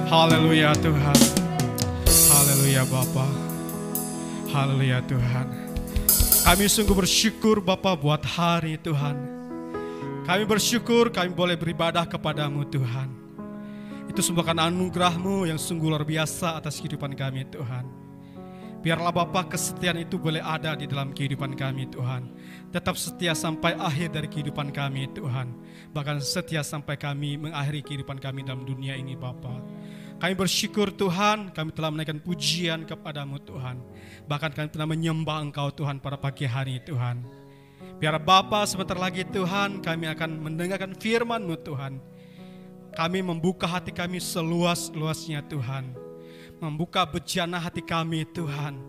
Haleluya Tuhan. Haleluya Bapa. Haleluya Tuhan. Kami sungguh bersyukur Bapa buat hari Tuhan. Kami bersyukur kami boleh beribadah kepadamu Tuhan. Itu semua karena anugerah-Mu yang sungguh luar biasa atas kehidupan kami Tuhan. Biarlah Bapa kesetiaan itu boleh ada di dalam kehidupan kami Tuhan. Tetap setia sampai akhir dari kehidupan kami Tuhan. Bahkan setia sampai kami mengakhiri kehidupan kami dalam dunia ini Bapa. Kami bersyukur Tuhan, kami telah menaikkan pujian kepadamu Tuhan. Bahkan kami telah menyembah Engkau Tuhan pada pagi hari Tuhan. Biar Bapa sebentar lagi Tuhan kami akan mendengarkan firman-Mu Tuhan. Kami membuka hati kami seluas-luasnya Tuhan. Membuka bejana hati kami Tuhan.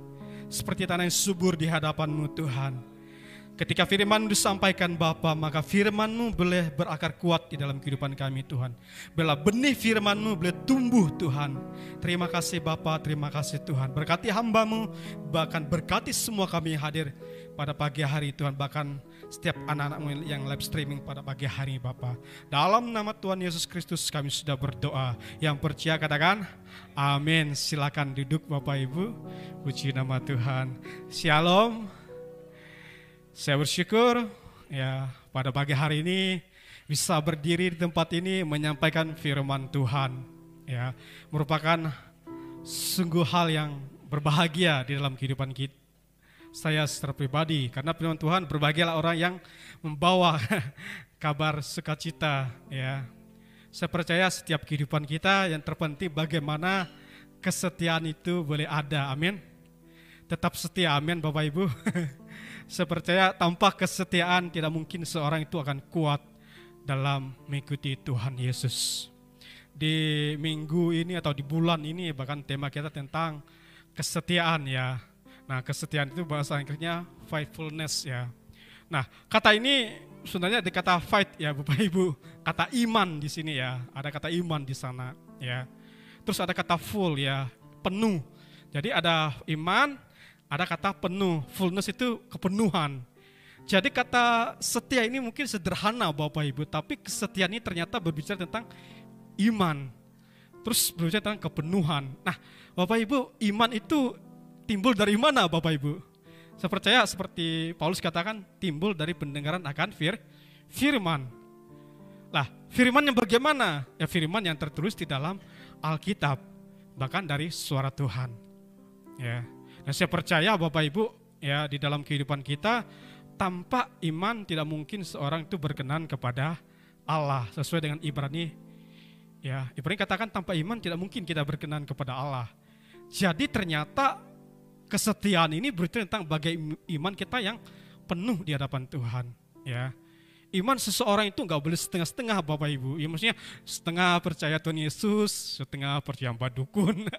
Seperti tanah yang subur di hadapan-Mu Tuhan. Ketika firman disampaikan Bapa, maka firman-Mu boleh berakar kuat di dalam kehidupan kami Tuhan. Bila benih firman-Mu boleh tumbuh Tuhan. Terima kasih Bapa, terima kasih Tuhan. Berkati hamba-Mu, bahkan berkati semua kami yang hadir pada pagi hari Tuhan. Bahkan setiap anak-anak-Mu yang live streaming pada pagi hari Bapa. Dalam nama Tuhan Yesus Kristus kami sudah berdoa. Yang percaya katakan amin. Silakan duduk Bapak Ibu. Puji nama Tuhan. Shalom. Saya bersyukur ya pada pagi hari ini bisa berdiri di tempat ini menyampaikan firman Tuhan. Ya, merupakan sungguh hal yang berbahagia di dalam kehidupan kita. Saya secara pribadi karena firman Tuhan berbahagialah orang yang membawa kabar sukacita ya. Saya percaya setiap kehidupan kita yang terpenting bagaimana kesetiaan itu boleh ada. Amin. Tetap setia, amin Bapak Ibu. Saya percaya tanpa kesetiaan tidak mungkin seorang itu akan kuat dalam mengikuti Tuhan Yesus. Di minggu ini atau di bulan ini bahkan tema kita tentang kesetiaan ya. Nah kesetiaan itu bahasa Inggrisnya faithfulness ya. Nah kata ini sebenarnya ada kata fight ya Bapak Ibu. Kata iman di sini ya. Ada kata iman di sana ya. Terus ada kata full ya, penuh. Jadi ada iman, ada kata penuh, fullness itu kepenuhan. Jadi kata setia ini mungkin sederhana Bapak Ibu, tapi kesetiaan ini ternyata berbicara tentang iman. Terus berbicara tentang kepenuhan. Nah Bapak Ibu, iman itu timbul dari mana Bapak Ibu? Saya percaya seperti Paulus katakan timbul dari pendengaran akan firman. Lah firman yang bagaimana? Ya firman yang tertulis di dalam Alkitab, bahkan dari suara Tuhan. Ya. Dan saya percaya Bapak Ibu ya di dalam kehidupan kita tanpa iman tidak mungkin seorang itu berkenan kepada Allah sesuai dengan Ibrani ya. Ibrani katakan tanpa iman tidak mungkin kita berkenan kepada Allah. Jadi ternyata kesetiaan ini berarti tentang bagaimana iman kita yang penuh di hadapan Tuhan ya. Iman seseorang itu enggak boleh setengah-setengah Bapak Ibu. Ya maksudnya setengah percaya Tuhan Yesus, setengah percaya Mbak Dukun.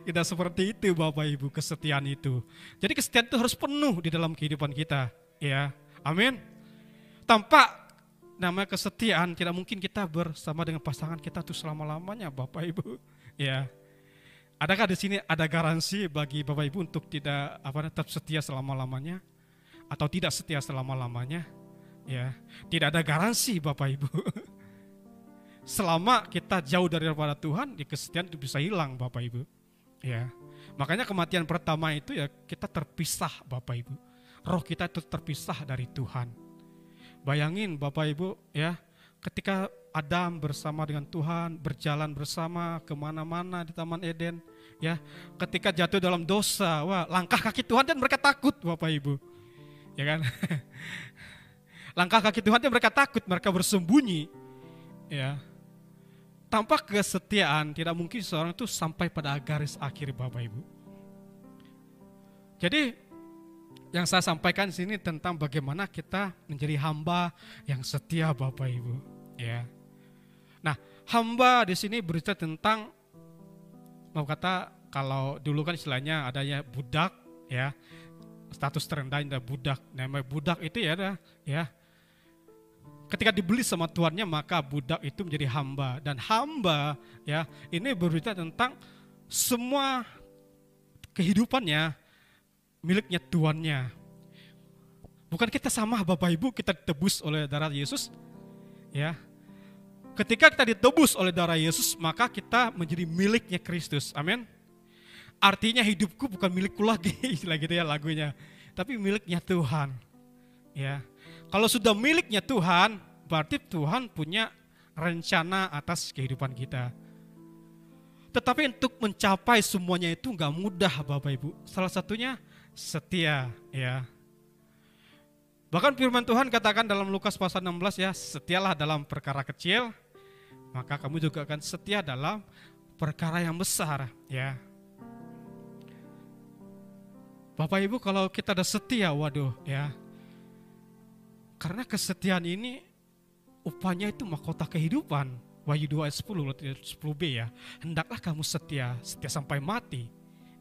Tidak seperti itu Bapak Ibu, kesetiaan itu. Jadi kesetiaan itu harus penuh di dalam kehidupan kita, ya. Amin. Tanpa namanya kesetiaan tidak mungkin kita bersama dengan pasangan kita tuh selama-lamanya Bapak Ibu, ya. Adakah di sini ada garansi bagi Bapak Ibu untuk tidak tetap setia selama-lamanya atau tidak setia selama-lamanya? Ya, tidak ada garansi Bapak Ibu. Selama kita jauh daripada Tuhan, di kesetiaan itu bisa hilang Bapak Ibu. Ya, makanya kematian pertama itu ya kita terpisah Bapak Ibu. Roh kita itu terpisah dari Tuhan. Bayangin Bapak Ibu ya, ketika Adam bersama dengan Tuhan berjalan bersama kemana-mana di Taman Eden, ya, ketika jatuh dalam dosa, wah langkah kaki Tuhan dan mereka takut Bapak Ibu, ya kan? Langkah kaki Tuhan mereka takut, mereka bersembunyi. Ya. Tanpa kesetiaan tidak mungkin seorang itu sampai pada garis akhir Bapak Ibu. Jadi yang saya sampaikan di sini tentang bagaimana kita menjadi hamba yang setia Bapak Ibu. Ya. Nah hamba di sini berbicara tentang, mau kata kalau dulu kan istilahnya adanya budak ya. Status terendah ada budak. Namanya budak itu ya ada ya. Ketika dibeli sama tuannya maka budak itu menjadi hamba. Dan hamba ya ini berbicara tentang semua kehidupannya miliknya tuannya. Bukan kita sama Bapak Ibu kita ditebus oleh darah Yesus ya. Ketika kita ditebus oleh darah Yesus, maka kita menjadi miliknya Kristus. Amin. Artinya hidupku bukan milikku lagi, istilah gitu ya lagunya. Tapi miliknya Tuhan. Ya. Kalau sudah miliknya Tuhan, berarti Tuhan punya rencana atas kehidupan kita. Tetapi untuk mencapai semuanya itu enggak mudah Bapak Ibu. Salah satunya setia ya. Bahkan firman Tuhan katakan dalam Lukas pasal 16 ya, setialah dalam perkara kecil, maka kamu juga akan setia dalam perkara yang besar ya. Bapak Ibu kalau kita ada setia, waduh ya. Karena kesetiaan ini upahnya itu mahkota kehidupan. Wahyu 2 ayat 10b ya. Hendaklah kamu setia sampai mati.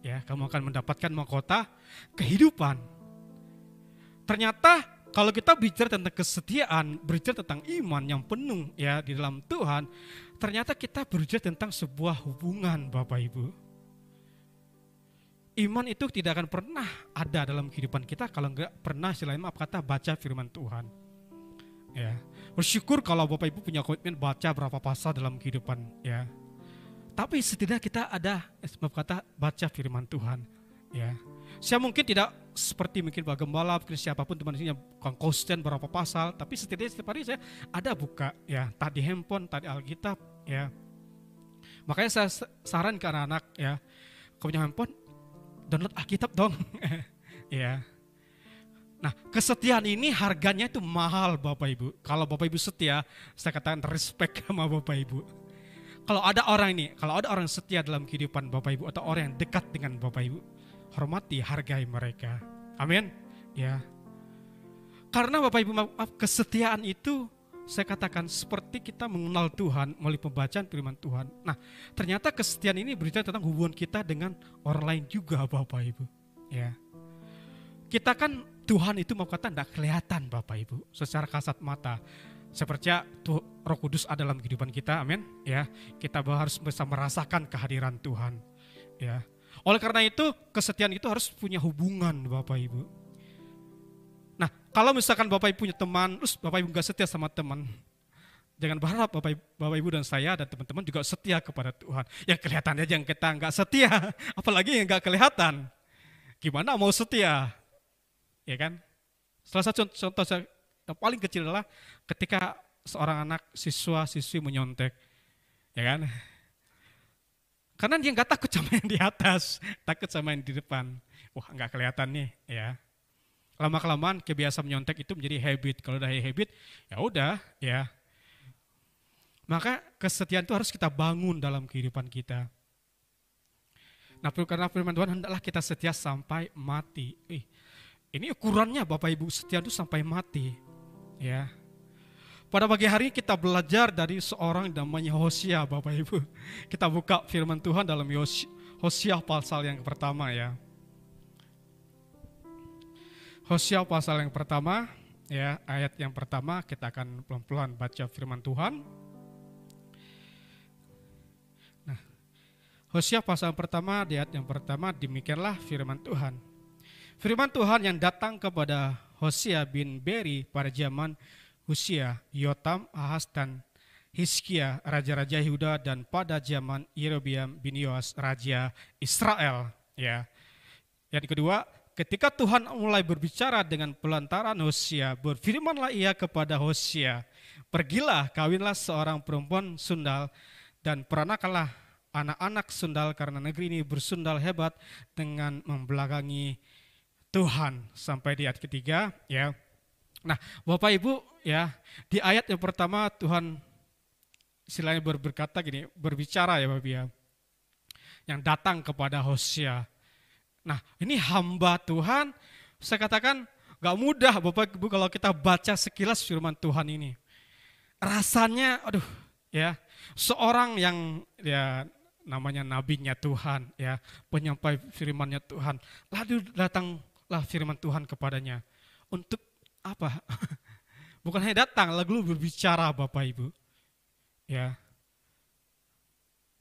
Ya, kamu akan mendapatkan mahkota kehidupan. Ternyata kalau kita bicara tentang kesetiaan, berbicara tentang iman yang penuh ya di dalam Tuhan, ternyata kita berbicara tentang sebuah hubungan Bapak Ibu. Iman itu tidak akan pernah ada dalam kehidupan kita kalau enggak pernah selain baca firman Tuhan. Ya. Bersyukur kalau Bapak Ibu punya komitmen baca berapa pasal dalam kehidupan ya. Tapi setidaknya kita ada baca firman Tuhan ya. Saya mungkin tidak seperti mungkin Pak Gembala, mungkin siapapun teman di sini yang konsisten berapa pasal, tapi setidaknya setiap hari saya ada buka ya, tadi handphone, tadi Alkitab ya. Makanya saya saran ke anak-anak ya, kalau punya handphone download Alkitab dong. Ya. Nah, kesetiaan ini harganya itu mahal Bapak Ibu. Kalau Bapak Ibu setia, saya katakan respect sama Bapak Ibu. Kalau ada orang setia dalam kehidupan Bapak Ibu atau orang yang dekat dengan Bapak Ibu, hormati, hargai mereka. Amin. Ya. Karena Bapak Ibu kesetiaan itu saya katakan seperti kita mengenal Tuhan melalui pembacaan firman Tuhan. Nah, ternyata kesetiaan ini berbicara tentang hubungan kita dengan orang lain juga Bapak Ibu. Ya. Kita kan Tuhan itu tidak kelihatan Bapak Ibu secara kasat mata. Saya percaya Roh Kudus ada dalam kehidupan kita, amin. Ya, kita harus bisa merasakan kehadiran Tuhan. Ya, oleh karena itu kesetiaan itu harus punya hubungan Bapak Ibu. Nah, kalau misalkan Bapak Ibu punya teman, terus Bapak Ibu nggak setia sama teman, jangan berharap Bapak Ibu dan saya dan teman-teman juga setia kepada Tuhan. Yang kelihatan aja yang kita nggak setia, apalagi yang nggak kelihatan. Gimana mau setia? Ya kan? Salah satu contoh yang paling kecil adalah ketika seorang anak siswa-siswi menyontek, ya kan? Karena dia nggak takut sama yang di atas, takut sama yang di depan. Wah, nggak kelihatan nih, ya. Lama-kelamaan kebiasaan menyontek itu menjadi habit. Kalau udah habit, ya udah, ya. Maka kesetiaan itu harus kita bangun dalam kehidupan kita. Nah, karena firman Tuhan hendaklah kita setia sampai mati. Ini ukurannya Bapak Ibu, setia itu sampai mati. Ya. Pada pagi hari kita belajar dari seorang namanya Hosea Bapak Ibu. Kita buka firman Tuhan dalam Hosea pasal yang pertama ya. Hosea pasal yang pertama ya, ayat yang pertama kita akan pelan-pelan baca firman Tuhan. Nah, Hosea pasal pertama di ayat yang pertama demikianlah firman Tuhan. Firman Tuhan yang datang kepada Hosea bin Beri pada zaman Uzia, Yotam, Ahaz dan Hizkia, raja-raja Yehuda, dan pada zaman Yerobeam bin Yoas, raja Israel. Ya. Yang kedua, ketika Tuhan mulai berbicara dengan pelantaran Hosea, berfirmanlah ia kepada Hosea, pergilah, kawinlah seorang perempuan sundal dan peranakanlah anak-anak sundal karena negeri ini bersundal hebat dengan membelakangi Tuhan. Sampai di ayat ketiga ya. Nah, Bapak Ibu ya, di ayat yang pertama Tuhan istilahnya berkata gini, berbicara ya Bapak ya, yang datang kepada Hosea. Nah, ini hamba Tuhan, saya katakan gak mudah Bapak Ibu kalau kita baca sekilas firman Tuhan ini. Rasanya aduh ya, seorang yang ya namanya nabinya Tuhan ya, penyampai firman-Nya Tuhan, lalu datanglah firman Tuhan kepadanya untuk apa? Bukan hanya datang, lalu berbicara Bapak Ibu. Ya.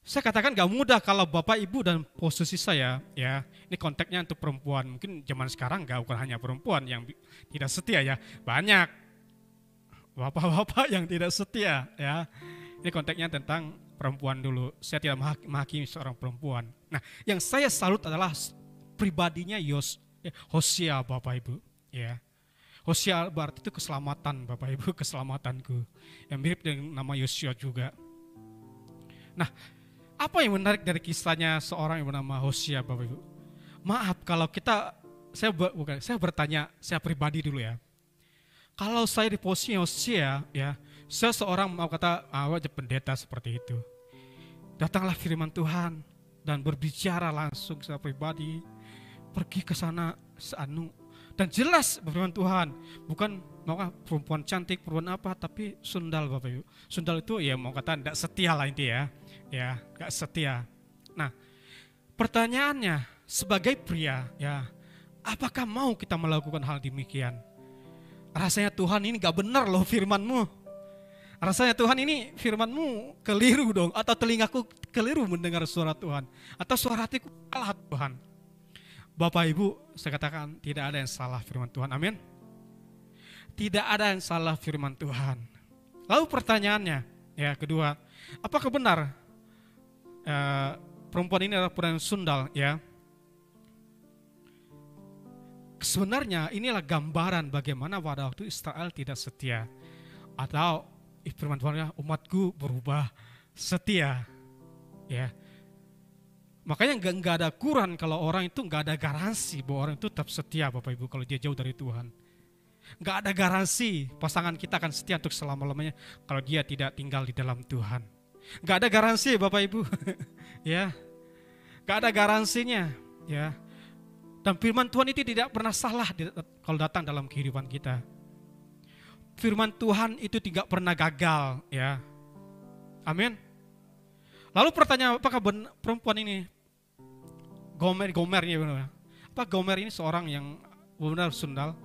Saya katakan gak mudah kalau Bapak Ibu dan posisi saya, ya, ini konteksnya untuk perempuan. Mungkin zaman sekarang bukan hanya perempuan yang tidak setia ya, banyak bapak-bapak yang tidak setia ya. Ini konteksnya tentang perempuan dulu. Saya tidak menghakimi seorang perempuan. Nah, yang saya salut adalah pribadinya Hosea, Bapak Ibu. Ya, Hosea berarti itu keselamatan, Bapak Ibu, keselamatanku. Yang mirip dengan nama Yosua juga. Nah, apa yang menarik dari kisahnya seorang yang bernama Hosea, Bapak Ibu? Maaf kalau saya bertanya, saya pribadi dulu ya. Kalau saya di posisi Hosea, ya, saya seorang mau kata wajib pendeta seperti itu. Datanglah firman Tuhan dan berbicara langsung secara pribadi, pergi ke sana dan jelas firman Tuhan, bukan mau perempuan cantik, perempuan apa, tapi sundal, Bapak Ibu. Sundal itu ya mau kata tidak setia lah intinya ya, nggak setia. Nah, pertanyaannya sebagai pria ya, apakah mau kita melakukan hal demikian? Rasanya Tuhan ini gak benar loh firman-Mu. Rasanya Tuhan ini firman-Mu keliru dong. Atau telingaku keliru mendengar suara Tuhan. Atau suara hatiku salah Tuhan. Bapak Ibu, saya katakan tidak ada yang salah firman Tuhan. Amin. Tidak ada yang salah firman Tuhan. Lalu pertanyaannya, ya kedua, apakah benar perempuan ini adalah perempuan sundal? Ya. Sebenarnya inilah gambaran bagaimana pada waktu Israel tidak setia. Atau firman Tuhan, umatku berubah setia. Ya. Makanya nggak ada ukuran kalau orang itu nggak ada garansi bahwa orang itu tetap setia, Bapak Ibu, kalau dia jauh dari Tuhan. Nggak ada garansi pasangan kita akan setia untuk selama-lamanya kalau dia tidak tinggal di dalam Tuhan. Nggak ada garansi, Bapak Ibu. Ya. Nggak ada garansinya. Ya. Dan firman Tuhan itu tidak pernah salah kalau datang dalam kehidupan kita. Firman Tuhan itu tidak pernah gagal, ya. Amin. Lalu pertanyaan, apakah perempuan ini Gomer ini benar? Apa Gomer ini seorang yang benar sundal?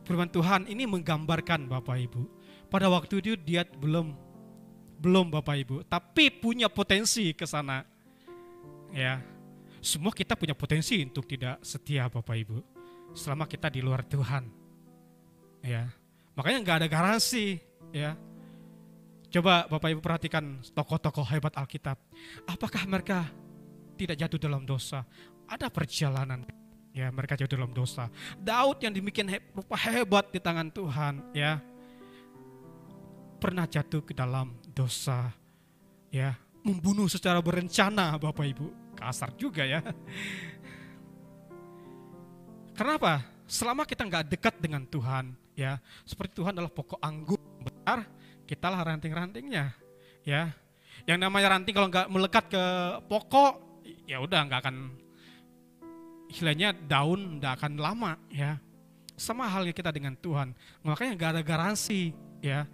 Firman Tuhan ini menggambarkan, Bapak Ibu, pada waktu itu dia belum Bapak Ibu, tapi punya potensi ke sana. Ya. Semua kita punya potensi untuk tidak setia, Bapak Ibu, selama kita di luar Tuhan. Ya. Makanya nggak ada garansi, ya. Coba Bapak Ibu perhatikan tokoh-tokoh hebat Alkitab. Apakah mereka tidak jatuh dalam dosa? Ada perjalanan, ya, mereka jatuh dalam dosa. Daud yang demikian rupa hebat di tangan Tuhan, ya, pernah jatuh ke dalam dosa, ya, membunuh secara berencana, Bapak Ibu. Kasar juga ya. Kenapa? Selama kita nggak dekat dengan Tuhan, ya, seperti Tuhan adalah pokok anggur besar, kitalah ranting-rantingnya, ya. Yang namanya ranting kalau nggak melekat ke pokok, ya udah nggak akan, istilahnya daun nggak akan lama, ya. Sama halnya kita dengan Tuhan, makanya nggak ada garansi, ya.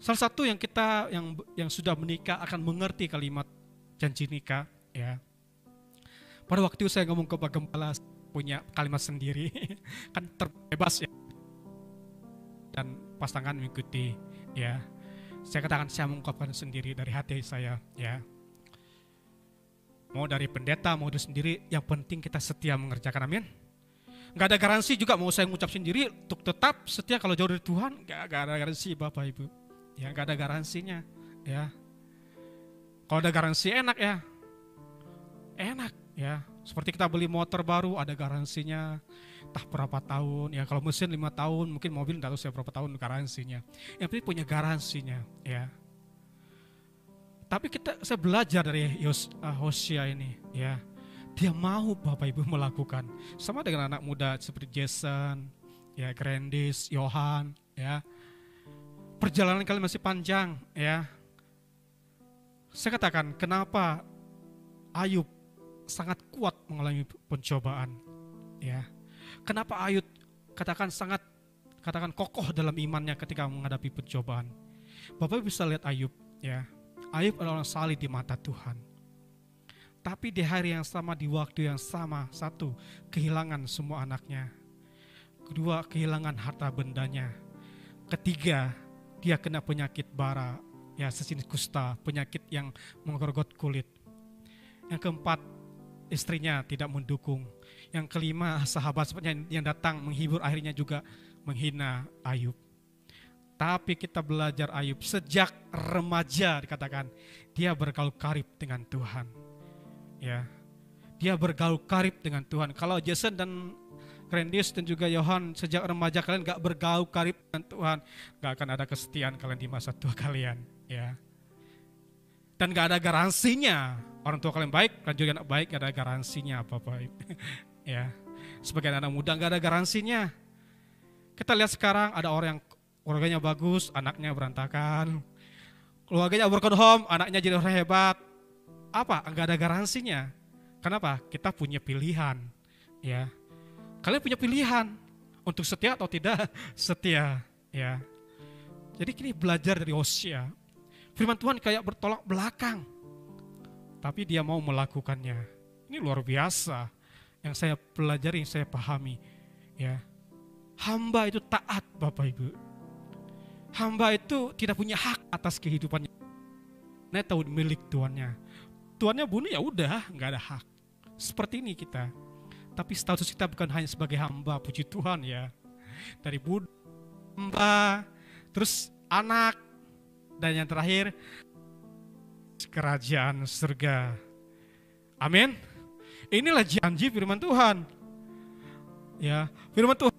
Salah satu yang kita yang sudah menikah akan mengerti kalimat janji nikah, ya. Pada waktu saya ngomong ke Pak Gembala punya kalimat sendiri, kan terbebas ya. Dan pasangan mengikuti, ya. Saya katakan saya mengungkapkan sendiri dari hati saya, ya. Mau dari pendeta, mau dari sendiri, yang penting kita setia mengerjakan, amin. Gak ada garansi juga mau saya mengucap sendiri untuk tetap setia kalau jauh dari Tuhan, gak ada garansi, Bapak Ibu. Ya, gak ada garansinya, ya. Kalau ada garansi enak ya, enak ya. Seperti kita beli motor baru ada garansinya, entah berapa tahun ya. Kalau mesin 5 tahun, mungkin mobil tidak tahu saya berapa tahun garansinya. Yang penting punya garansinya, ya. Tapi saya belajar dari Hosea ini, ya. Dia mau Bapak Ibu melakukan, sama dengan anak muda seperti Jason, ya, Grandis, Yohan, ya. Perjalanan kalian masih panjang, ya. Saya katakan, kenapa Ayub sangat kuat mengalami pencobaan, ya? Kenapa Ayub katakan kokoh dalam imannya ketika menghadapi pencobaan? Bapak bisa lihat Ayub, ya. Ayub adalah orang saleh di mata Tuhan. Tapi di hari yang sama, di waktu yang sama, satu, kehilangan semua anaknya. Kedua, kehilangan harta bendanya. Ketiga, dia kena penyakit bara, ya, sejenis kusta, penyakit yang menggergot kulit. Yang keempat, istrinya tidak mendukung. Yang kelima, sahabat yang datang menghibur akhirnya juga menghina Ayub. Tapi kita belajar Ayub sejak remaja dikatakan dia bergaul karib dengan Tuhan. Ya, dia bergaul karib dengan Tuhan. Kalau Jason dan Grandius dan juga Yohan sejak remaja kalian gak bergaul karib dengan Tuhan, gak akan ada kesetiaan kalian di masa tua kalian. Ya, dan gak ada garansinya orang tua kalian baik, kalian juga anak baik, gak ada garansinya apa-apa. Ya, sebagai anak muda gak ada garansinya. Kita lihat sekarang ada orang yang keluarganya bagus, anaknya berantakan. Keluarganya broken home, anaknya jadi orang hebat. Apa? Enggak ada garansinya. Kenapa? Kita punya pilihan. Ya, kalian punya pilihan untuk setia atau tidak setia. Ya, jadi kini belajar dari Hosea. Firman Tuhan kayak bertolak belakang, tapi dia mau melakukannya. Ini luar biasa. Yang saya pelajari, yang saya pahami. Ya, hamba itu taat, Bapak Ibu. Hamba itu tidak punya hak atas kehidupannya. Nah, tahu milik tuannya. Tuannya bunuh ya udah, nggak ada hak. Seperti ini kita. Tapi status kita bukan hanya sebagai hamba, puji Tuhan ya. Dari budak, hamba, terus anak, dan yang terakhir kerajaan surga. Amin. Inilah janji firman Tuhan. Ya, firman Tuhan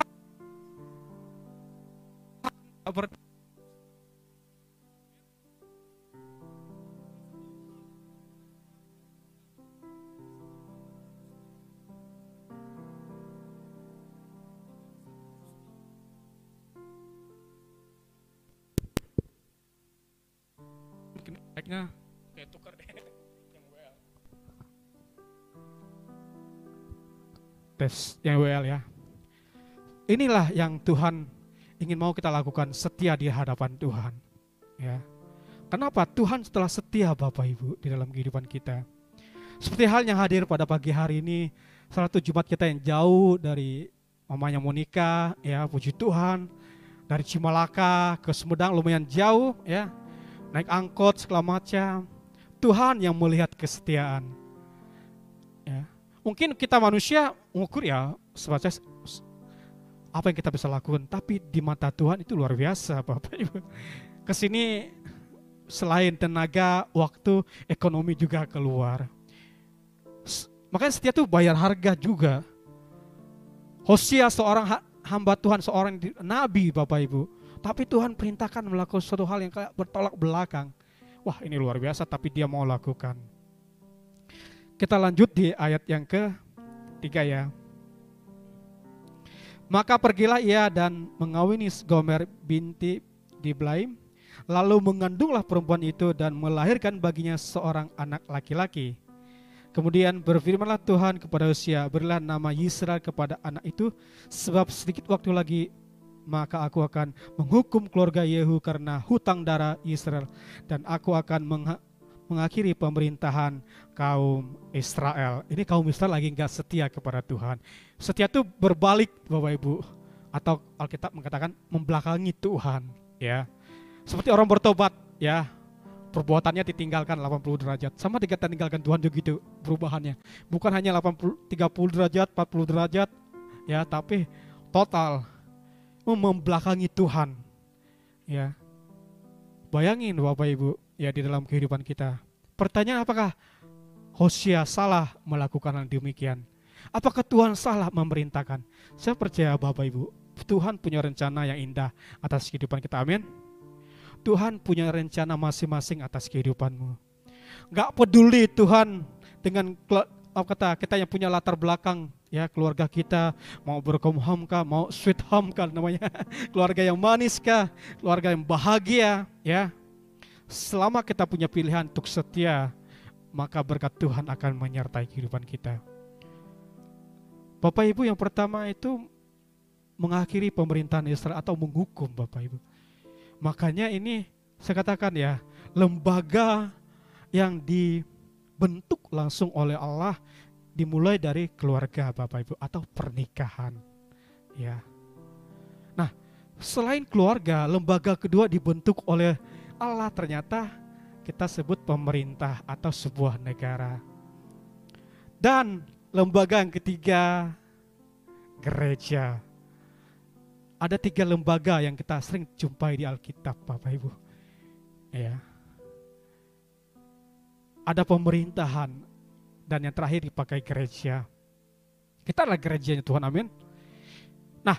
baiknya kayak tukar deh yang WL. Tes yang WL ya. Inilah yang Tuhan ingin mau kita lakukan, setia di hadapan Tuhan. Ya. Kenapa? Tuhan setelah setia Bapak Ibu di dalam kehidupan kita. Seperti halnya hadir pada pagi hari ini, salah satu Jumat kita yang jauh dari mamanya Monica, ya puji Tuhan. Dari Cimalaka ke Sumedang lumayan jauh ya. Naik angkot segala macam. Tuhan yang melihat kesetiaan. Ya. Mungkin kita manusia mengukur ya sebatas apa yang kita bisa lakukan, tapi di mata Tuhan itu luar biasa Bapak Ibu. Kesini selain tenaga, waktu, ekonomi juga keluar. Makanya setia tuh bayar harga juga. Hosea seorang hamba Tuhan, seorang nabi Bapak Ibu. Tapi Tuhan perintahkan melakukan suatu hal yang kayak bertolak belakang. Wah ini luar biasa, tapi dia mau lakukan. Kita lanjut di ayat yang ke-3 ya. Maka pergilah ia dan mengawini Gomer binti Diblaim. Lalu mengandunglah perempuan itu dan melahirkan baginya seorang anak laki-laki. Kemudian berfirmanlah Tuhan kepada Hosea, berilah nama Yisrael kepada anak itu, sebab sedikit waktu lagi maka aku akan menghukum keluarga Yehu karena hutang darah Israel, dan aku akan mengakhiri pemerintahan kaum Israel. Ini kaum Israel lagi enggak setia kepada Tuhan. Setia itu berbalik Bapak Ibu, atau Alkitab mengatakan membelakangi Tuhan, ya. Seperti orang bertobat, ya. Perbuatannya ditinggalkan 80 derajat. Sama dengan tinggalkan Tuhan juga gitu perubahannya. Bukan hanya 30 derajat, 40 derajat, ya, tapi total membelakangi Tuhan. Ya. Bayangin Bapak Ibu, ya di dalam kehidupan kita. Pertanyaan, apakah Hosea salah melakukan hal demikian? Apakah Tuhan salah memerintahkan? Saya percaya Bapak Ibu, Tuhan punya rencana yang indah atas kehidupan kita. Amin. Tuhan punya rencana masing-masing atas kehidupanmu. Gak peduli Tuhan dengan kita yang punya latar belakang, ya keluarga kita mau broken home kah, mau sweet home kah namanya, keluarga yang manis kah, keluarga yang bahagia, ya. Selama kita punya pilihan untuk setia, maka berkat Tuhan akan menyertai kehidupan kita. Bapak Ibu, yang pertama itu mengakhiri pemerintahan Israel atau menghukum Bapak Ibu. Makanya ini saya katakan ya, lembaga yang dibentuk langsung oleh Allah dimulai dari keluarga Bapak Ibu atau pernikahan. Ya. Nah, selain keluarga, lembaga kedua dibentuk oleh Allah, ternyata kita sebut pemerintah atau sebuah negara. Dan lembaga yang ketiga, gereja. Ada 3 lembaga yang kita sering jumpai di Alkitab, Bapak Ibu. Ya. Ada pemerintahan, dan yang terakhir dipakai gereja. Kita adalah gerejanya Tuhan, amin. Nah,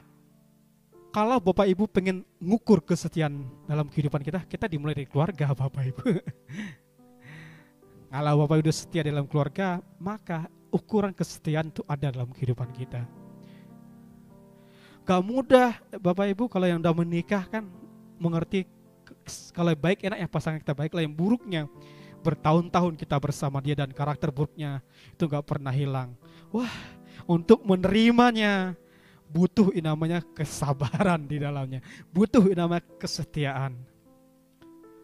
kalau Bapak Ibu pengen ngukur kesetiaan dalam kehidupan kita, kita dimulai dari keluarga, Bapak Ibu. Kalau Bapak Ibu sudah setia dalam keluarga, maka ukuran kesetiaan itu ada dalam kehidupan kita. Gak mudah Bapak Ibu kalau yang udah menikah kan mengerti kalau baik enak ya pasangan kita baik, kalau yang buruknya bertahun-tahun kita bersama dia dan karakter buruknya itu gak pernah hilang. Wah, untuk menerimanya butuh namanya kesabaran di dalamnya, butuh namanya kesetiaan.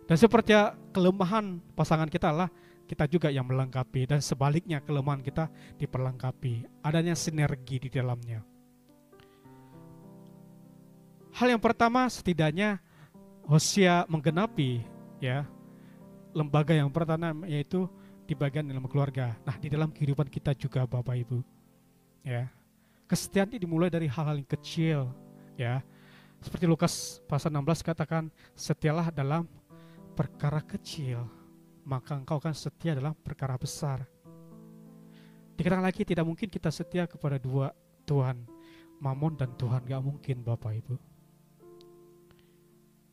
Dan seperti kelemahan pasangan kita lah, kita juga yang melengkapi, dan sebaliknya kelemahan kita diperlengkapi. Adanya sinergi di dalamnya. Hal yang pertama setidaknya Hosea menggenapi ya lembaga yang pertama, yaitu di bagian dalam keluarga. Nah, di dalam kehidupan kita juga Bapak Ibu. Ya. Kesetiaan itu dimulai dari hal-hal yang kecil ya. Seperti Lukas pasal 16 katakan, setialah dalam perkara kecil, maka engkau akan setia dalam perkara besar. Dikatakan lagi, tidak mungkin kita setia kepada 2 Tuhan, Mamon dan Tuhan, gak mungkin Bapak Ibu.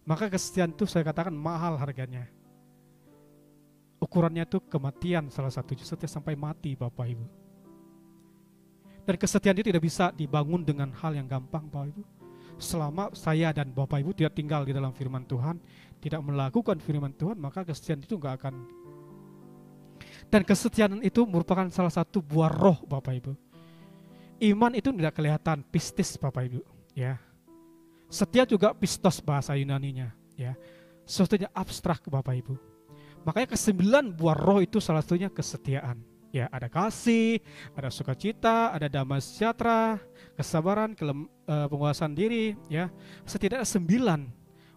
Maka kesetiaan itu saya katakan mahal harganya. Ukurannya itu kematian salah satu, setia sampai mati Bapak Ibu. Dan kesetiaan itu tidak bisa dibangun dengan hal yang gampang Bapak Ibu. Selama saya dan Bapak Ibu tidak tinggal di dalam firman Tuhan, tidak melakukan firman Tuhan, maka kesetiaan itu gak akan. Dan kesetiaan itu merupakan salah satu buah roh Bapak Ibu. Iman itu tidak kelihatan, pistis Bapak Ibu ya. Setia juga pistos bahasa Yunaninya ya. Sesuatunya abstrak Bapak Ibu. Makanya ke-9 buah roh itu salah satunya kesetiaan. Ya, ada kasih, ada sukacita, ada damai sejahtera, kesabaran, penguasaan diri ya. Setidaknya 9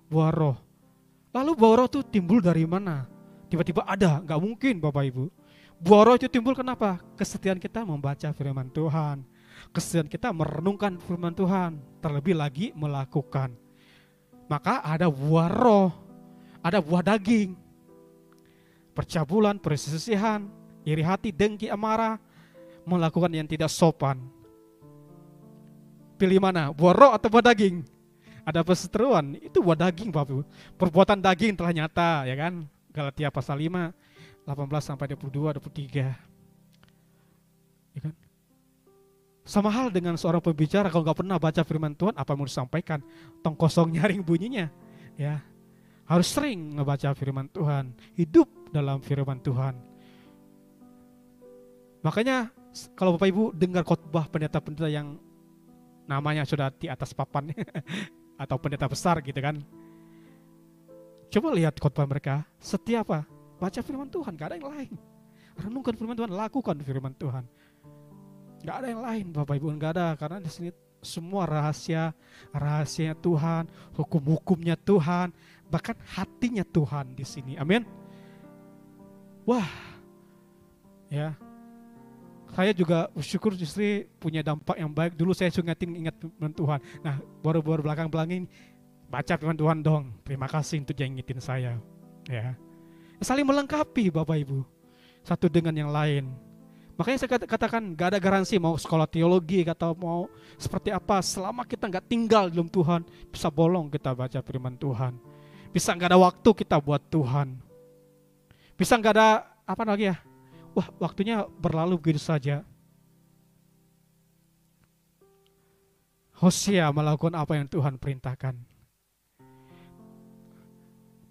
buah roh. Lalu buah roh itu timbul dari mana? Tiba-tiba ada, nggak mungkin Bapak Ibu. Buah roh itu timbul kenapa? Kesetiaan kita membaca firman Tuhan. Kesetiaan kita merenungkan firman Tuhan, terlebih lagi melakukan. Maka ada buah roh, ada buah daging, percabulan, perselisihan, iri hati, dengki, amarah, melakukan yang tidak sopan. Pilih mana, buah roh atau buah daging? Ada perseteruan, itu buah daging Bapak. Perbuatan daging telah nyata, ya kan? Galatia pasal 5, 18 sampai 22, 23. Ya kan? Sama hal dengan seorang pembicara, kalau nggak pernah baca firman Tuhan, apa yang mau disampaikan? Tong kosong nyaring bunyinya. Ya, harus sering ngebaca firman Tuhan, hidup dalam firman Tuhan. Makanya kalau Bapak Ibu dengar khotbah pendeta-pendeta yang namanya sudah di atas papan atau pendeta besar gitu kan, coba lihat khotbah mereka, setia apa? Baca firman Tuhan, gak ada yang lain. Renungkan firman Tuhan, lakukan firman Tuhan. Gak ada yang lain Bapak Ibu, gak ada, karena di sini semua rahasianya Tuhan, hukum-hukumnya Tuhan, bahkan hatinya Tuhan di sini. Amin. Wah, ya. Saya juga bersyukur justru punya dampak yang baik. Dulu saya suka ingat firman Tuhan. Nah, baru-baru belakang ini baca firman Tuhan dong. Terima kasih untuk yang ngingetin saya. Ya. Saling melengkapi Bapak Ibu, satu dengan yang lain. Makanya saya katakan gak ada garansi mau sekolah teologi atau mau seperti apa, selama kita gak tinggal dalam Tuhan, bisa bolong kita baca firman Tuhan. Bisa gak ada waktu kita buat Tuhan. Bisa gak ada apa lagi ya, wah waktunya berlalu begitu saja. Hosea melakukan apa yang Tuhan perintahkan.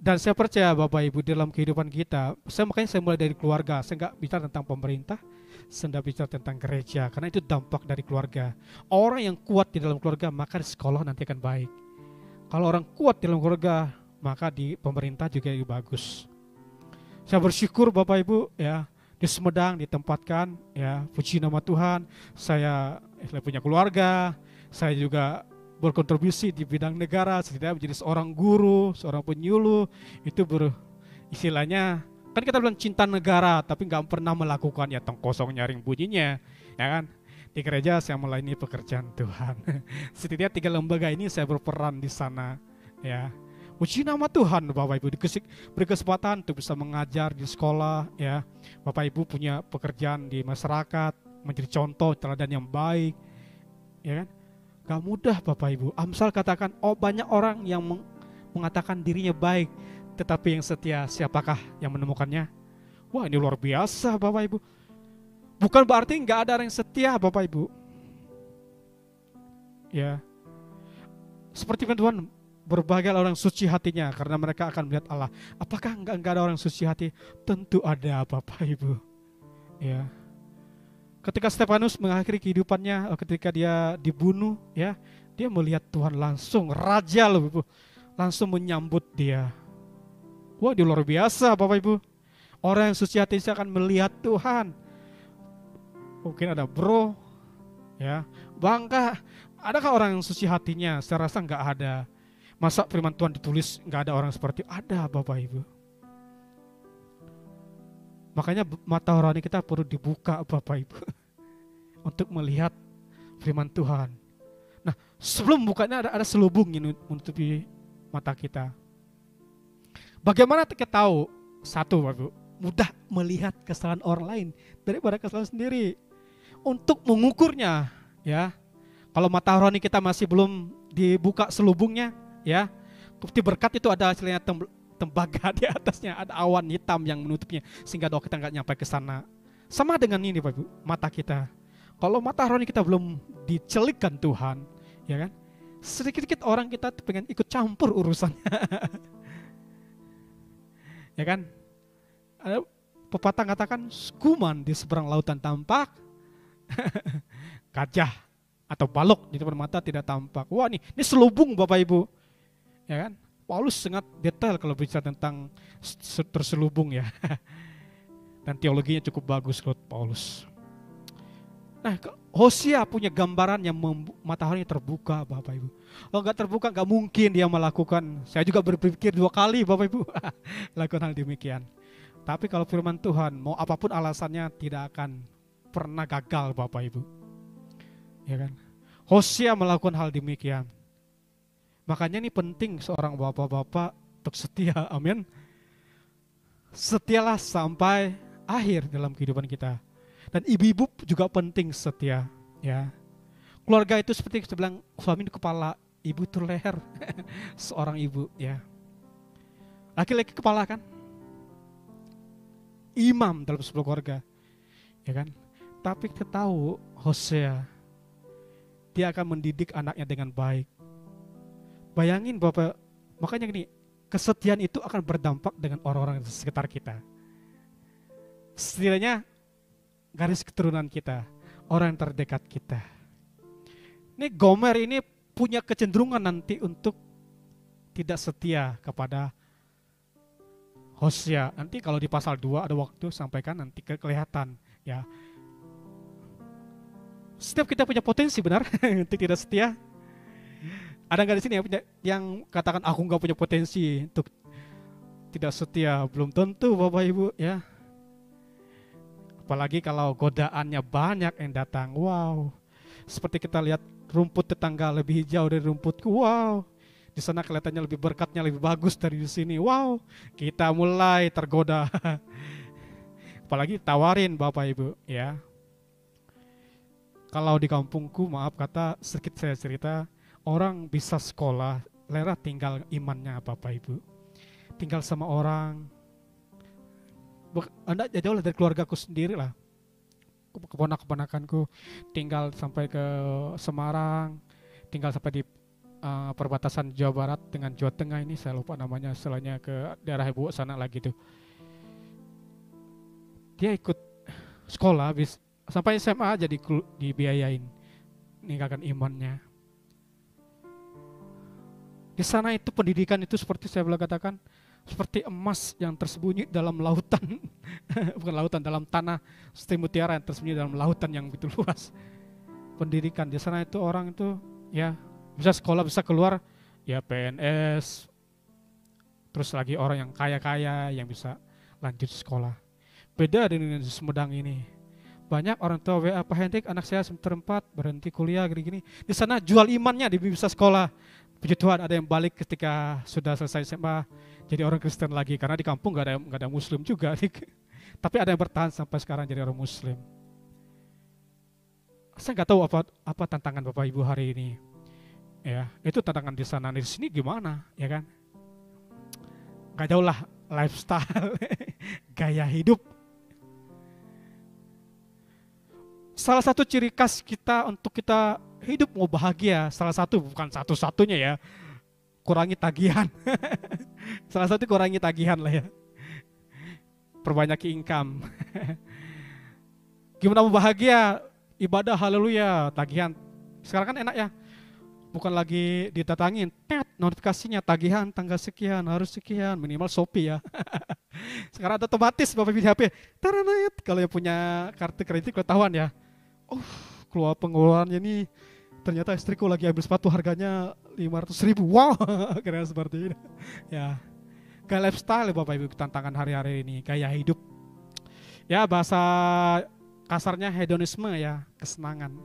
Dan saya percaya Bapak Ibu dalam kehidupan kita, makanya saya mulai dari keluarga. Saya gak bicara tentang pemerintah, saya gak bicara tentang gereja, karena itu dampak dari keluarga. Orang yang kuat di dalam keluarga, maka di sekolah nanti akan baik. Kalau orang kuat di dalam keluarga, maka di pemerintah juga lebih bagus. Saya bersyukur Bapak Ibu ya, di Sumedang ditempatkan ya, puji nama Tuhan. Saya punya keluarga, saya juga berkontribusi di bidang negara, setidaknya menjadi seorang guru, seorang penyuluh. Itu istilahnya, kan kita bilang cinta negara, tapi nggak pernah melakukan ya tong kosong nyaring bunyinya, ya kan? Di gereja saya melayani pekerjaan Tuhan. Setidaknya 3 lembaga ini saya berperan di sana. Ya, puji nama Tuhan Bapak Ibu, berkesempatan untuk bisa mengajar di sekolah. Ya, Bapak Ibu punya pekerjaan di masyarakat, menjadi contoh teladan yang baik. Ya kan? Gak mudah Bapak Ibu. Amsal katakan, banyak orang yang mengatakan dirinya baik, tetapi yang setia siapakah yang menemukannya? Wah, ini luar biasa Bapak Ibu. Bukan berarti nggak ada orang yang setia Bapak Ibu. Ya, seperti Tuhan, berbahagia orang suci hatinya karena mereka akan melihat Allah. Apakah nggak ada orang suci hati? Tentu ada Bapak Ibu. Ya, ketika Stefanus mengakhiri kehidupannya, ketika dia dibunuh, ya, dia melihat Tuhan langsung, raja loh Ibu, langsung menyambut dia. Wah, dia luar biasa Bapak Ibu. Orang yang suci hati akan melihat Tuhan. Mungkin ada bro, ya, bangga. Adakah orang yang suci hatinya? Saya rasa nggak ada. Masa firman Tuhan ditulis nggak ada orang seperti itu? Ada Bapak Ibu. Makanya mata rohani kita perlu dibuka Bapak Ibu untuk melihat firman Tuhan. Nah, sebelum bukanya ada selubung yang menutupi mata kita. Bagaimana kita tahu? Satu Bapak Ibu, mudah melihat kesalahan orang lain daripada kesalahan sendiri. Untuk mengukurnya, ya, kalau mata rohani kita masih belum dibuka selubungnya, ya, bukti berkat itu ada hasilnya tembaga di atasnya, ada awan hitam yang menutupnya sehingga doa kita nggak nyampe ke sana. Sama dengan ini Bapak Ibu, mata kita. Kalau mata rohani kita belum dicelikkan Tuhan, ya kan, sedikit-sedikit orang kita pengen ikut campur urusannya. Ya kan, ada pepatah katakan, kuman di seberang lautan tampak, gajah atau balok di depan mata tidak tampak. Wah, ini selubung Bapak Ibu, ya kan? Paulus sangat detail kalau bicara tentang terselubung, ya. Dan teologinya cukup bagus kalau Paulus. Nah, Hosea punya gambaran yang matahari terbuka Bapak Ibu. Kalau nggak terbuka nggak mungkin dia melakukan. Saya juga berpikir 2 kali Bapak Ibu lakukan hal demikian. Tapi kalau firman Tuhan, mau apapun alasannya tidak akan pernah gagal Bapak Ibu, ya kan? Hosea melakukan hal demikian. Makanya ini penting seorang bapak-bapak untuk setia, amin. Setialah sampai akhir dalam kehidupan kita. Dan ibu-ibu juga penting setia, ya. Keluarga itu seperti saya bilang, suami itu kepala, ibu itu leher. Seorang ibu, ya. Laki-laki kepala kan, imam dalam sebuah keluarga, ya kan. Tapi kita tahu Hosea, dia akan mendidik anaknya dengan baik. Bayangin Bapak, makanya gini, kesetiaan itu akan berdampak dengan orang-orang di sekitar kita. Setidaknya garis keturunan kita, orang yang terdekat kita. Ini Gomer ini punya kecenderungan nanti untuk tidak setia kepada Hosea. Nanti kalau di pasal 2 ada waktu sampaikan nanti kelihatan, ya. Setiap kita punya potensi benar untuk tidak setia. Ada nggak di sini yang katakan aku nggak punya potensi untuk tidak setia? Belum tentu Bapak Ibu, ya. Apalagi kalau godaannya banyak yang datang. Wow, seperti kita lihat rumput tetangga lebih hijau dari rumputku. Wow, di sana kelihatannya lebih berkatnya lebih bagus dari di sini. Wow, kita mulai tergoda. Apalagi tawarin Bapak Ibu, ya. Kalau di kampungku, maaf kata, sedikit saya cerita, orang bisa sekolah, lera tinggal imannya Bapak Ibu. Tinggal sama orang, Anda jauh dari keluargaku sendiri lah. Keponakan-keponakanku tinggal sampai ke Semarang, tinggal sampai di perbatasan Jawa Barat dengan Jawa Tengah ini, saya lupa namanya, selainnya ke daerah Ibu sana lagi tuh. Dia ikut sekolah, sampai SMA jadi dibiayain, meninggalkan imannya. Di sana itu pendidikan itu seperti saya bilang katakan, seperti emas yang tersembunyi dalam lautan, bukan lautan, dalam tanah seperti mutiara yang tersembunyi dalam lautan yang begitu luas. Pendidikan di sana itu orang itu, ya, bisa sekolah, bisa keluar, ya PNS, terus lagi orang yang kaya-kaya yang bisa lanjut sekolah. Beda dengan di Sumedang ini. Banyak orang tua WA, Pak Hendrik anak saya semester 4 berhenti kuliah gini-gini. Di sana jual imannya, di bisa sekolah. Puji Tuhan ada yang balik ketika sudah selesai SMA jadi orang Kristen lagi, karena di kampung nggak ada Muslim juga. Tapi ada yang bertahan sampai sekarang jadi orang Muslim. Saya nggak tahu apa tantangan Bapak Ibu hari ini. Ya, itu tantangan di sana, di sini gimana, ya kan? Nggak jauh lah lifestyle, gaya hidup. Salah satu ciri khas kita untuk kita hidup mau bahagia, salah satu, bukan satu-satunya ya, kurangi tagihan. Salah satu kurangi tagihan lah ya. Perbanyak income. Gimana mau bahagia? Ibadah haleluya, tagihan. Sekarang kan enak ya. Bukan lagi didatangin, notifikasinya tagihan tanggal sekian, harus sekian, minimal Shopee ya. Sekarang ada otomatis Bapak Ibu di HP. Taranayat, kalau yang punya kartu kredit ketahuan ya. Keluar pengeluarannya nih, ternyata istriku lagi ambil sepatu harganya 500.000. Wow, kira seperti ini. Ya, gaya lifestyle Bapak Ibu, tantangan hari-hari ini, gaya hidup. Ya, bahasa kasarnya hedonisme ya, kesenangan.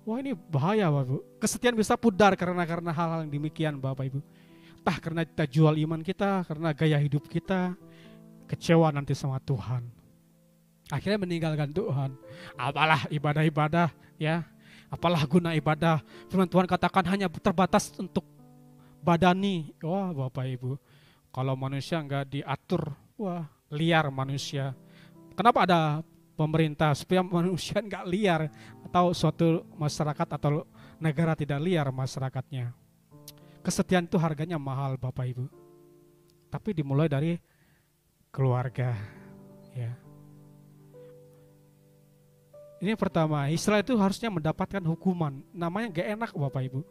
Wah, ini bahaya Bapak Ibu. Kesetiaan bisa pudar karena hal-hal yang demikian Bapak Ibu. Entah karena kita jual iman kita, karena gaya hidup kita, kecewa nanti sama Tuhan. Akhirnya meninggalkan Tuhan. Apalah ibadah-ibadah ya, apalah guna ibadah. Firman Tuhan katakan hanya terbatas untuk badani. Wah Bapak Ibu, kalau manusia enggak diatur, wah liar manusia. Kenapa ada pemerintah? Supaya manusia enggak liar, atau suatu masyarakat atau negara tidak liar masyarakatnya. Kesetiaan itu harganya mahal Bapak Ibu. Tapi dimulai dari keluarga ya. Ini yang pertama, Israel itu harusnya mendapatkan hukuman. Namanya gak enak Bapak Ibu.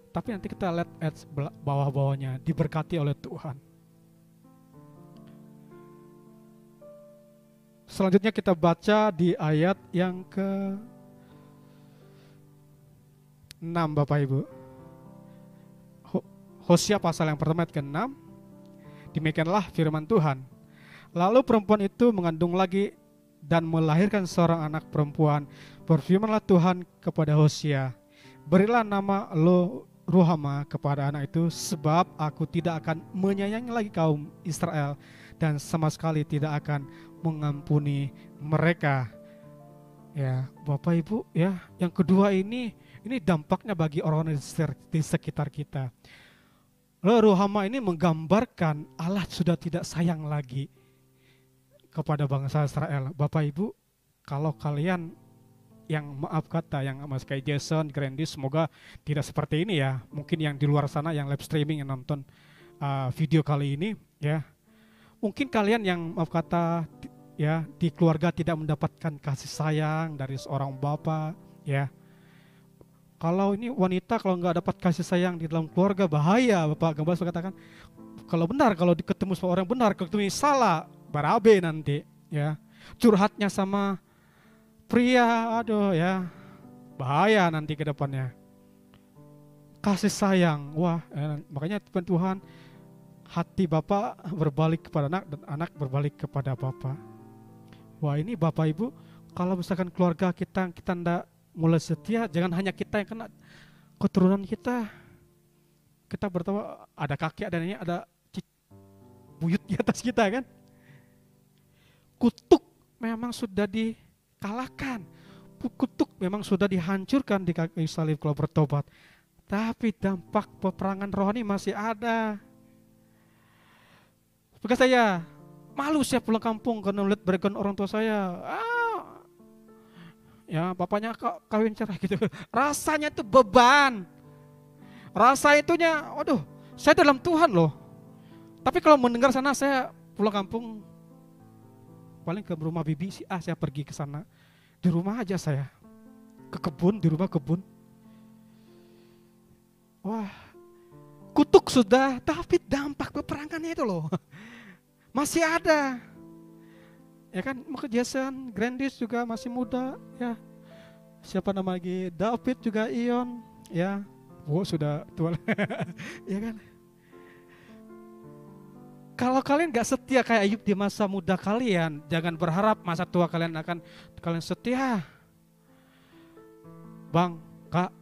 Tapi nanti kita lihat bawah-bawahnya, diberkati oleh Tuhan. Selanjutnya kita baca di ayat yang ke-6 Bapak Ibu. Hosea pasal yang pertama ayat ke-6. Demikianlah firman Tuhan. Lalu perempuan itu mengandung lagi dan melahirkan seorang anak perempuan. Berfirmanlah Tuhan kepada Hosea, berilah nama lo Ruhama kepada anak itu, sebab aku tidak akan menyayangi lagi kaum Israel dan sama sekali tidak akan mengampuni mereka. Ya, Bapak Ibu ya, yang kedua ini dampaknya bagi orang-orang di sekitar kita. Lo Ruhama ini menggambarkan Allah sudah tidak sayang lagi kepada bangsa Israel. Bapak Ibu, kalau kalian yang maaf kata, yang mas kayak Jason, Grandi, semoga tidak seperti ini ya. Mungkin yang di luar sana yang live streaming yang nonton video kali ini ya. Mungkin kalian yang maaf kata ya di keluarga tidak mendapatkan kasih sayang dari seorang bapak ya. Kalau ini wanita kalau nggak dapat kasih sayang di dalam keluarga bahaya. Bapak Gembala katakan kalau benar, kalau ketemu sama orang benar, ketemu salah, barabe nanti ya. Curhatnya sama pria, aduh ya, bahaya nanti ke depannya. Kasih sayang, wah makanya Tuhan, hati Bapak berbalik kepada anak dan anak berbalik kepada Bapak. Wah ini Bapak Ibu, kalau misalkan keluarga kita ndak mulai setia, jangan hanya kita yang kena, keturunan kita bertahu ada kakek, ada buyut di atas kita kan. Kutuk memang sudah dikalahkan, kutuk memang sudah dihancurkan di kaki salib kalau bertobat. Tapi dampak peperangan rohani masih ada. Bekas saya malu saya pulang kampung karena melihat background orang tua saya. Ya bapaknya kawin cerai gitu. Rasanya itu beban. Rasa itunya, waduh, saya dalam Tuhan loh. Tapi kalau mendengar sana saya pulang kampung, paling ke rumah bibi sih, saya pergi ke sana. Di rumah aja saya. Ke kebun, di rumah kebun. Wah, kutuk sudah, tapi dampak peperangannya itu loh. Masih ada. Ya kan, mau Jason, Grandis juga masih muda, ya. Siapa nama lagi? David juga, Ion, ya. Wow, sudah tua. Ya kan. Kalau kalian gak setia kayak Ayub di masa muda kalian, jangan berharap masa tua kalian setia. Bang, Kak,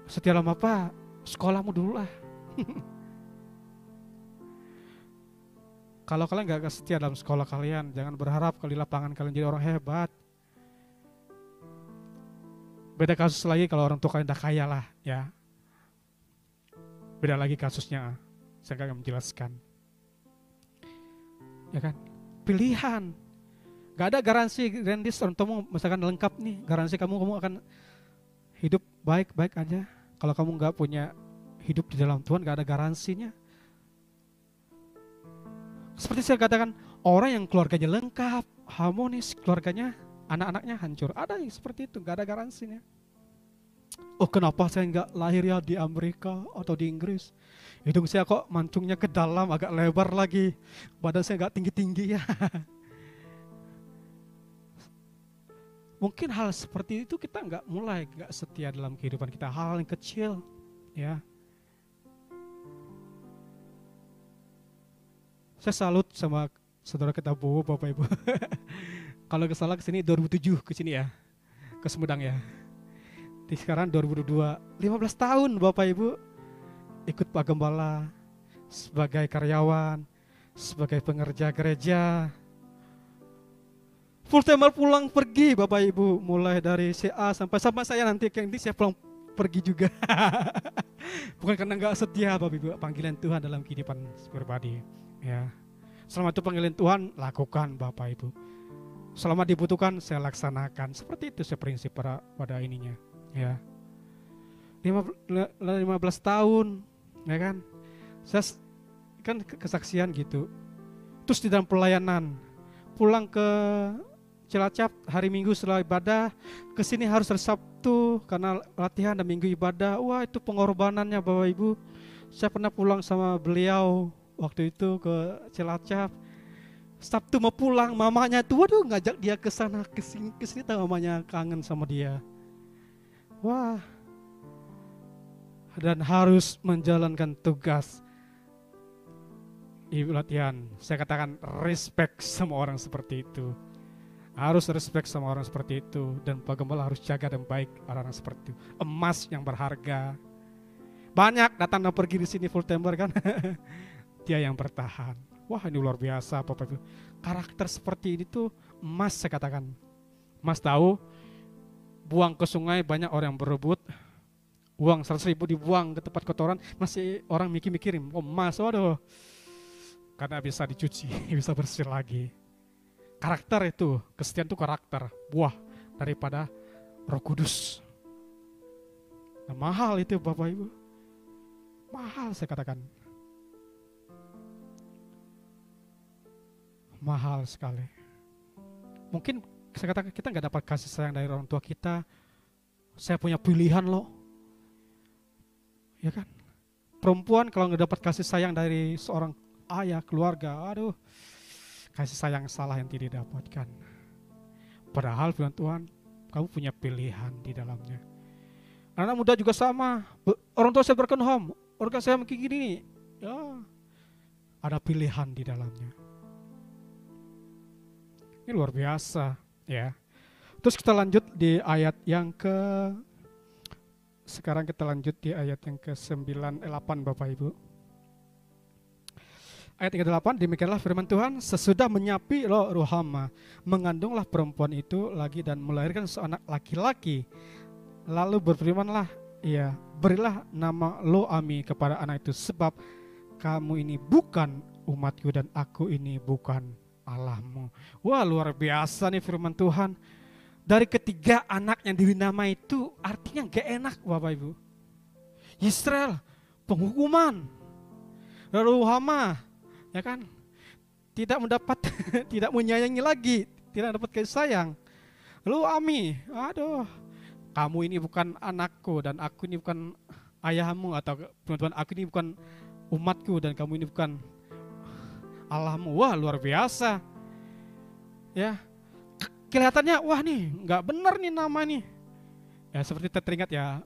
setia lama apa? Sekolahmu dulu lah. Kalau kalian gak setia dalam sekolah kalian, jangan berharap kalau di lapangan kalian jadi orang hebat. Beda kasus lagi kalau orang tua kalian udah kaya lah, ya. Beda lagi kasusnya, saya gak menjelaskan. Ya kan? Pilihan. Gak ada garansi orang tua misalkan lengkap nih, garansi kamu akan hidup baik-baik aja. Kalau kamu gak punya hidup di dalam Tuhan, gak ada garansinya. Seperti saya katakan, orang yang keluarganya lengkap, harmonis, keluarganya, anak-anaknya hancur. Ada yang seperti itu, gak ada garansinya. Oh, kenapa saya gak lahir ya di Amerika atau di Inggris? Hidung saya kok mancungnya ke dalam, agak lebar lagi. Badan saya gak tinggi-tinggi ya. Mungkin hal seperti itu kita gak setia dalam kehidupan kita. Hal yang kecil, ya. Saya salut sama saudara kita Bowo, Bapak Ibu. Kalau kesalah kesini 2007 kesini ya, ke Sumedang ya. Di sekarang 2022, 15 tahun Bapak Ibu ikut Pak Gembala sebagai karyawan, sebagai pengerja gereja. Full timer pulang pergi Bapak Ibu, mulai dari CA sampai saya nanti saya pulang pergi juga. Bukan karena enggak setia Bapak Ibu, panggilan Tuhan dalam kehidupan pribadi. Ya, selama itu panggilan Tuhan lakukan Bapak Ibu. Selama dibutuhkan saya laksanakan. Seperti itu prinsip pada ininya. Ya, 15 tahun, ya kan? Saya kan kesaksian gitu. Terus di dalam pelayanan, pulang ke Cilacap hari Minggu setelah ibadah, kesini harus hari Sabtu karena latihan dan Minggu ibadah. Wah, itu pengorbanannya Bapak Ibu. Saya pernah pulang sama beliau waktu itu ke Cilacap. Sabtu mau pulang, mamanya tuh waduh ngajak dia ke sana kesini tahu mamanya kangen sama dia. Wah. Dan harus menjalankan tugas ibu latihan. Saya katakan respect sama orang seperti itu. Harus respect sama orang seperti itu. Dan Pak Gembala harus jaga dan baik orang-orang seperti itu. Emas yang berharga. Banyak datang dan pergi di sini full timer kan. Dia yang bertahan. Wah, ini luar biasa Bapak Ibu. Karakter seperti ini tuh emas saya katakan. Mas tahu, buang ke sungai banyak orang yang berebut. Uang 100.000 dibuang ke tempat kotoran, masih orang mikirin, oh emas, waduh. Karena bisa dicuci, bisa bersih lagi. Karakter itu, kesetiaan itu karakter, buah daripada Roh Kudus. Nah, mahal itu Bapak Ibu. Mahal saya katakan. Mahal sekali. Mungkin saya katakan kita gak dapat kasih sayang dari orang tua kita. Saya punya pilihan loh. Ya kan? Perempuan kalau gak dapat kasih sayang dari seorang ayah, keluarga, aduh, kasih sayang salah yang tidak didapatkan. Padahal firman Tuhan, kamu punya pilihan di dalamnya. Anak muda juga sama. Orang tua saya broken home, orang saya begini gini, ya ada pilihan di dalamnya. Ini luar biasa, ya. Terus kita lanjut di ayat yang sekarang kita lanjut di ayat yang ke-98 Bapak Ibu. Ayat 38, demikianlah firman Tuhan, sesudah menyapi Ruhama, mengandunglah perempuan itu lagi dan melahirkan seanak laki-laki. Lalu berfirmanlah, ia, berilah nama Lo-ami kepada anak itu, sebab kamu ini bukan umatku dan aku ini bukan Allahmu. Wah, luar biasa nih firman Tuhan. Dari ketiga anak yang diberi nama itu artinya gak enak Bapak Ibu. Israel, penghukuman. Ruhama, ya kan? Tidak mendapat, tidak menyayangi lagi, tidak dapat kasih sayang. Lo-ami, aduh, kamu ini bukan anakku dan aku ini bukan ayahmu, atau teman-teman aku ini bukan umatku dan kamu ini bukan Allahmu. Wah, luar biasa. Ya. Kelihatannya wah nih nggak benar nih nama nih. Ya seperti teringat ya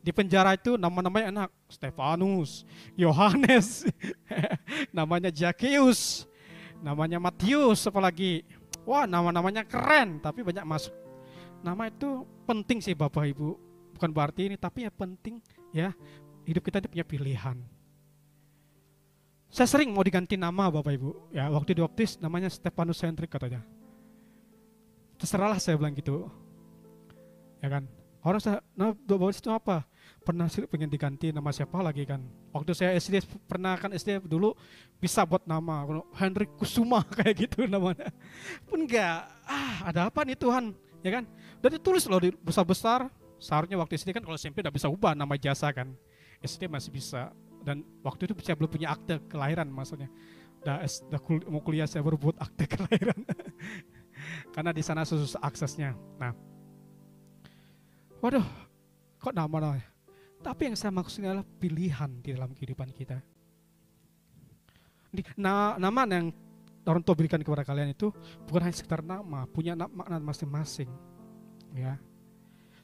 Di penjara itu nama-namanya enak. Stefanus, Yohanes, namanya Zakheus, namanya Matius, apalagi. Wah, nama-namanya keren, tapi banyak masuk. Nama itu penting sih Bapak Ibu. Bukan berarti ini, tapi ya penting ya. Hidup kita itu punya pilihan. Saya sering mau diganti nama Bapak Ibu. Ya, waktu dibaptis namanya Stefanus Hendrik katanya. Terserahlah saya bilang gitu. Ya kan? Orang saya, nah baptis itu apa? Pernah sih pengen diganti nama siapa lagi kan? Waktu saya SD pernah kan SD dulu bisa buat nama Hendrik Kusuma kayak gitu namanya. Pun enggak, ada apa nih Tuhan? Ya kan? Dan ditulis loh di besar-besar. Seharusnya waktu SD kan kalau SMP udah bisa ubah nama jasa kan. SD masih bisa. Dan waktu itu saya belum punya akte kelahiran maksudnya. Mau kuliah saya baru buat akte kelahiran. Karena di sana susah aksesnya. Nah, waduh, kok nama-nama? Tapi yang saya maksudnya adalah pilihan di dalam kehidupan kita. Nama yang orang tua berikan kepada kalian itu bukan hanya sekedar nama, punya makna masing-masing. Ya,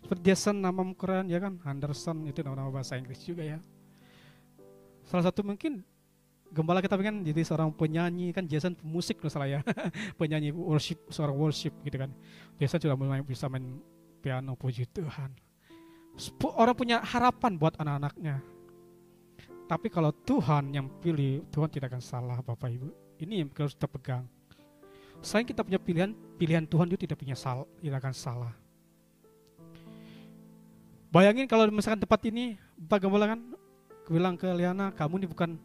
seperti Jason namamu keren ya kan, Anderson itu nama-nama bahasa Inggris juga ya. Salah satu mungkin gembala kita pengen jadi seorang penyanyi kan, Jason pemusik loh salah ya, penyanyi worship, seorang worship gitu kan. Jason sudah mulai bisa main piano, puji Tuhan. Orang punya harapan buat anak-anaknya. Tapi kalau Tuhan yang pilih, Tuhan tidak akan salah Bapak Ibu. Ini yang harus kita pegang. Selain kita punya pilihan Tuhan itu tidak akan salah. Bayangin kalau misalkan tempat ini, Pak Gembala kan bilang ke Liana, kamu ini bukan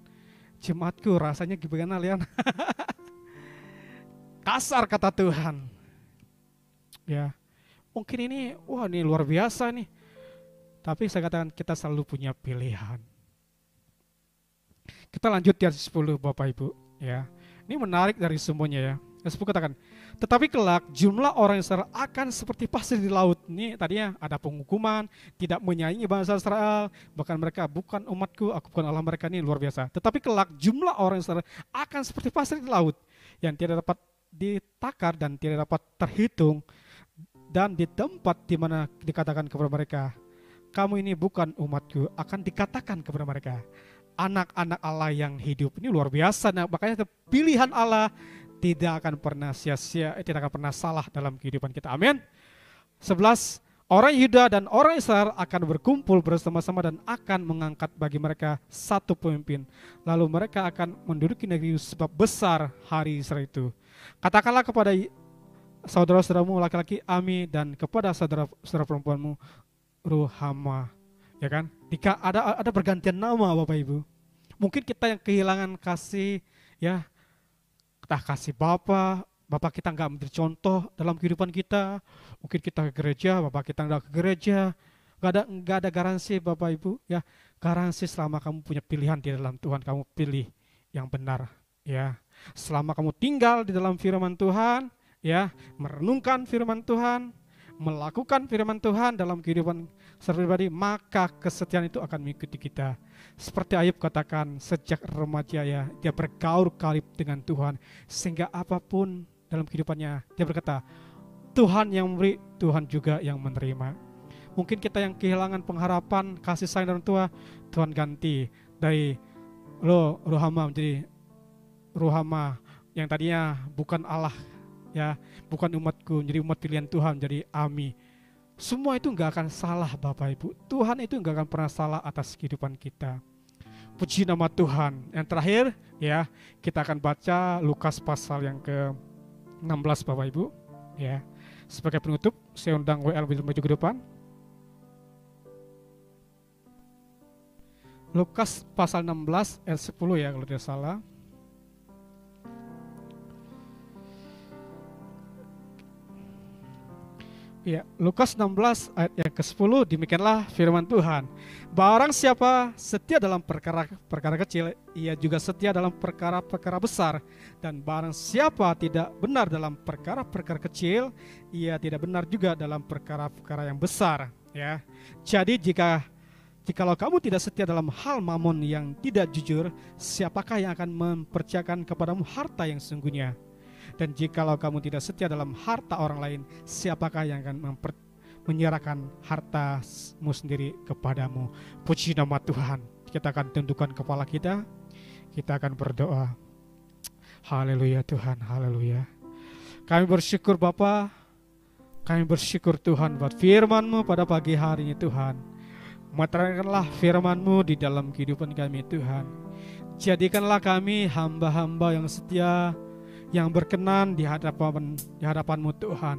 jemaatku, rasanya gimana Liana? Kasar kata Tuhan. Ya, mungkin ini, wah ini luar biasa nih. Tapi saya katakan kita selalu punya pilihan. Kita lanjut di ayat 10 Bapak Ibu. Ya, ini menarik dari semuanya ya. Ayat 10 katakan, tetapi kelak jumlah orang Israel akan seperti pasir di laut. Ini tadinya ada penghukuman, tidak menyayangi bangsa Israel, bahkan mereka bukan umatku, aku bukan Allah mereka, ini luar biasa. Tetapi kelak jumlah orang Israel akan seperti pasir di laut, yang tidak dapat ditakar dan tidak dapat terhitung, dan di tempat di mana dikatakan kepada mereka, kamu ini bukan umatku, akan dikatakan kepada mereka, anak-anak Allah yang hidup. Ini luar biasa. Nah, makanya pilihan Allah tidak akan pernah sia-sia, tidak akan pernah salah dalam kehidupan kita. Amin. 11, orang Yuda dan orang Israel akan berkumpul bersama-sama dan akan mengangkat bagi mereka satu pemimpin. Lalu mereka akan menduduki negeri sebab besar hari Israel itu. Katakanlah kepada saudara-saudaramu laki-laki Ami dan kepada saudara-saudara perempuanmu Ruhama, ya kan? Jika ada pergantian nama Bapak Ibu, mungkin kita yang kehilangan kasih, ya, kita kasih Bapak kita nggak menjadi contoh dalam kehidupan kita. Mungkin kita ke gereja, Bapak kita nggak ke gereja, nggak ada garansi Bapak Ibu, ya. Garansi selama kamu punya pilihan di dalam Tuhan, kamu pilih yang benar, ya. Selama kamu tinggal di dalam firman Tuhan, ya, merenungkan firman Tuhan, melakukan firman Tuhan dalam kehidupan pribadi, maka kesetiaan itu akan mengikuti kita. Seperti Ayub katakan, sejak remaja ya, dia bergaul karib dengan Tuhan, sehingga apapun dalam kehidupannya, dia berkata, Tuhan yang memberi, Tuhan juga yang menerima. Mungkin kita yang kehilangan pengharapan, kasih sayang dari Tuhan ganti dari Ruhama menjadi Ruhama, yang tadinya bukan Allah, ya, bukan umatku, jadi umat pilihan Tuhan, jadi Ami. Semua itu nggak akan salah Bapak Ibu. Tuhan itu nggak akan pernah salah atas kehidupan kita. Puji nama Tuhan. Yang terakhir ya, kita akan baca Lukas pasal yang ke-16 Bapak Ibu. Ya, sebagai penutup, saya undang WL maju ke depan. Lukas pasal 16 ayat 10 ya kalau tidak salah. Ya, Lukas 16 ayat yang ke-10, demikianlah firman Tuhan. Barang siapa setia dalam perkara kecil, ia juga setia dalam perkara-perkara besar. Dan barang siapa tidak benar dalam perkara-perkara kecil, ia tidak benar juga dalam perkara-perkara yang besar. Ya, jadi jikalau kamu tidak setia dalam hal mamon yang tidak jujur, siapakah yang akan mempercayakan kepadamu harta yang sesungguhnya? Dan jikalau kamu tidak setia dalam harta orang lain, siapakah yang akan menyerahkan harta-Mu sendiri kepadamu. Puji nama Tuhan. Kita akan tundukkan kepala kita akan berdoa. Haleluya Tuhan, haleluya. Kami bersyukur Bapa, kami bersyukur Tuhan buat firman-Mu pada pagi hari ini Tuhan. Meterangkanlah firman-Mu di dalam kehidupan kami Tuhan. Jadikanlah kami hamba-hamba yang setia, yang berkenan di hadapan-Mu Tuhan.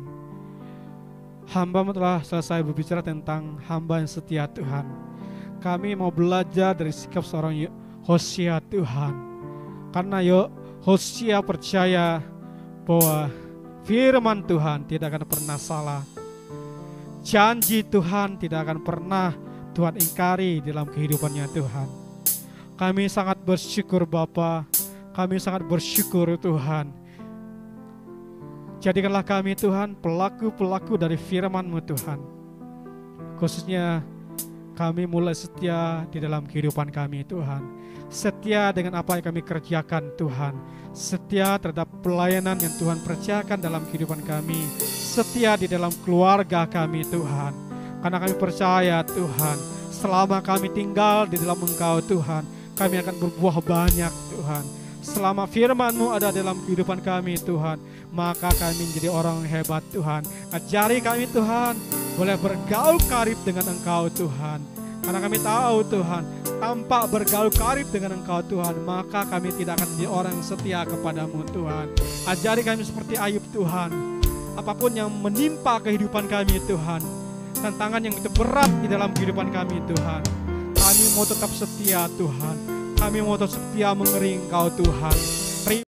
Hamba-Mu telah selesai berbicara tentang hamba yang setia Tuhan. Kami mau belajar dari sikap seorang Hosea Tuhan. Karena Hosea percaya bahwa firman Tuhan tidak akan pernah salah. Janji Tuhan tidak akan pernah Tuhan ingkari dalam kehidupannya Tuhan. Kami sangat bersyukur Bapa, kami sangat bersyukur Tuhan. Jadikanlah kami Tuhan pelaku-pelaku dari firman-Mu Tuhan. Khususnya kami mulai setia di dalam kehidupan kami Tuhan. Setia dengan apa yang kami kerjakan Tuhan. Setia terhadap pelayanan yang Tuhan percayakan dalam kehidupan kami. Setia di dalam keluarga kami Tuhan. Karena kami percaya Tuhan, selama kami tinggal di dalam Engkau Tuhan, kami akan berbuah banyak Tuhan. Selama firman-Mu ada dalam kehidupan kami Tuhan, maka kami menjadi orang yang hebat Tuhan. Ajari kami Tuhan, boleh bergaul karib dengan Engkau Tuhan. Karena kami tahu Tuhan, tanpa bergaul karib dengan Engkau Tuhan, maka kami tidak akan menjadi orang yang setia kepadamu Tuhan. Ajari kami seperti Ayub Tuhan. Apapun yang menimpa kehidupan kami Tuhan, tantangan yang berat di dalam kehidupan kami Tuhan, kami mau tetap setia Tuhan. Kami mau tetap setia mengelilingi Engkau Tuhan.